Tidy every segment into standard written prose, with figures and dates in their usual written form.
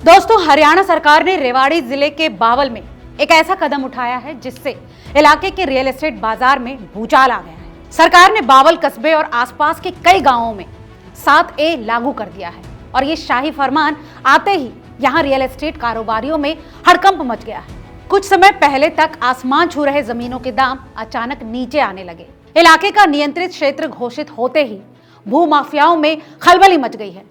दोस्तों, हरियाणा सरकार ने रेवाड़ी जिले के बावल में एक ऐसा कदम उठाया है जिससे इलाके के रियल एस्टेट बाजार में भूचाल आ गया है। सरकार ने बावल कस्बे और आसपास के कई गांवों में 7A लागू कर दिया है और ये शाही फरमान आते ही यहाँ रियल एस्टेट कारोबारियों में हड़कंप मच गया है। कुछ समय पहले तक आसमान छू रहे जमीनों के दाम अचानक नीचे आने लगे। इलाके का नियंत्रित क्षेत्र घोषित होते ही भू माफियाओं में खलबली मच गई है।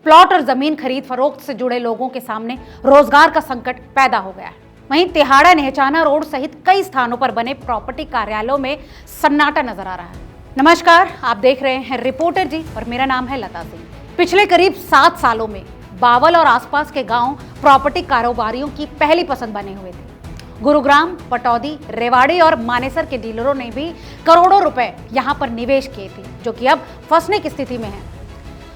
प्लॉट और जमीन खरीद फरोख्त से जुड़े लोगों के सामने रोजगार का संकट पैदा हो गया है। वहीं तिहाड़ा नेहचाना रोड सहित कई स्थानों पर बने प्रॉपर्टी कार्यालयों में सन्नाटा नजर आ रहा है। नमस्कार, आप देख रहे हैं रिपोर्टर जी और मेरा नाम है लता सिंह। पिछले करीब 7 सालों में बावल और आसपास के गांव प्रॉपर्टी कारोबारियों की पहली पसंद बने हुए थे। गुरुग्राम, पटौदी, रेवाड़ी और मानेसर के डीलरों ने भी करोड़ों रुपए यहां पर निवेश किए थे, जो कि अब फंसने की स्थिति में है।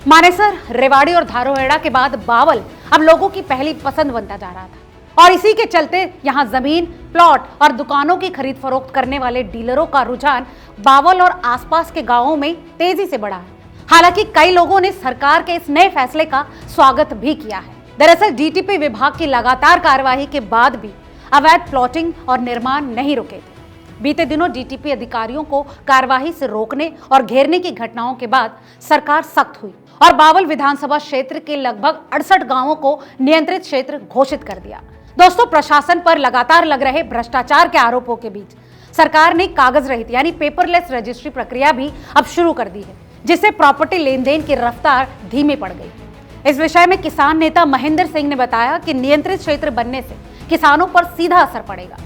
मानेसर, रेवाड़ी और धारोहेड़ा के बाद बावल अब लोगों की पहली पसंद बनता जा रहा था और इसी के चलते यहां जमीन, प्लॉट और दुकानों की खरीद फरोख्त करने वाले डीलरों का रुझान बावल और आसपास के गांवों में तेजी से बढ़ा है। हालांकि कई लोगों ने सरकार के इस नए फैसले का स्वागत भी किया है। दरअसल डीटीपी विभाग की लगातार कार्यवाही के बाद भी अवैध प्लॉटिंग और निर्माण नहीं रुके थे। बीते दिनों डीटीपी अधिकारियों को कार्यवाही से रोकने और घेरने की घटनाओं के बाद सरकार सख्त हुई और बावल विधानसभा क्षेत्र के लगभग 68 गांवों को नियंत्रित क्षेत्र घोषित कर दिया। दोस्तों, प्रशासन पर लगातार लग रहे भ्रष्टाचार के आरोपों के बीच सरकार ने कागज रहित यानी पेपरलेस रजिस्ट्री प्रक्रिया भी अब शुरू कर दी है, जिससे प्रॉपर्टी लेन देन की रफ्तार धीमी पड़ गई। इस विषय में किसान नेता महेंद्र सिंह ने बताया कि नियंत्रित क्षेत्र बनने से किसानों पर सीधा असर पड़ेगा।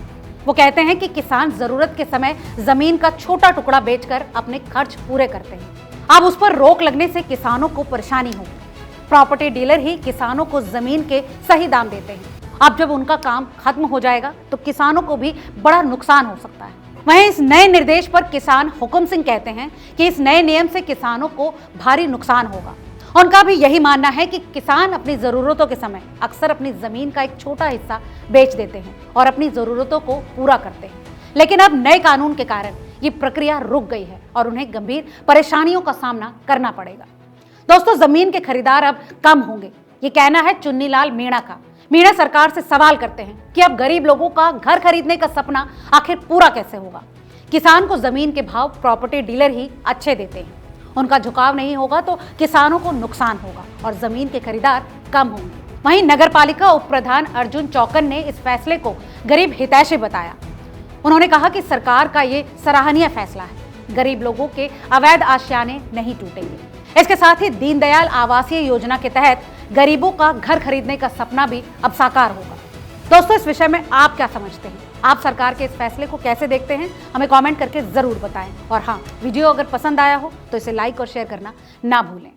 वो कहते हैं कि किसान जरूरत के समय जमीन का छोटा टुकड़ा बेचकर अपने खर्च पूरे करते हैं। अब उस पर रोक लगने से किसानों को परेशानी होगी। प्रॉपर्टी डीलर ही किसानों को जमीन के सही दाम देते हैं। अब जब उनका काम खत्म हो जाएगा तो किसानों को भी बड़ा नुकसान हो सकता है। वहीं इस नए निर्देश पर किसान हुकुम सिंह कहते हैं कि इस नए नियम से किसानों को भारी नुकसान होगा। उनका भी यही मानना है कि किसान अपनी जरूरतों के समय अक्सर अपनी जमीन का एक छोटा हिस्सा बेच देते हैं और अपनी जरूरतों को पूरा करते हैं। लेकिन अब नए कानून के कारण ये प्रक्रिया रुक गई है और उन्हें गंभीर परेशानियों का सामना करना पड़ेगा। दोस्तों, जमीन के खरीदार अब कम होंगे, ये कहना है चुन्नीलाल मीणा का। मीणा सरकार से सवाल करते हैं कि अब गरीब लोगों का घर खरीदने का सपना आखिर पूरा कैसे होगा। किसान को जमीन के भाव प्रॉपर्टी डीलर ही अच्छे देते हैं। उनका झुकाव नहीं होगा तो किसानों को नुकसान होगा और जमीन के खरीदार कम होंगे। वहीं नगरपालिका उप प्रधान अर्जुन चौकन ने इस फैसले को गरीब हितैषी बताया। उन्होंने कहा कि सरकार का ये सराहनीय फैसला है। गरीब लोगों के अवैध आशियाने नहीं टूटेंगे। इसके साथ ही दीनदयाल आवासीय योजना के तहत गरीबों का घर खरीदने का सपना भी अब साकार होगा। दोस्तों, इस विषय में आप क्या समझते हैं? आप सरकार के इस फैसले को कैसे देखते हैं? हमें कमेंट करके जरूर बताएं। और हाँ, वीडियो अगर पसंद आया हो तो इसे लाइक और शेयर करना ना भूलें।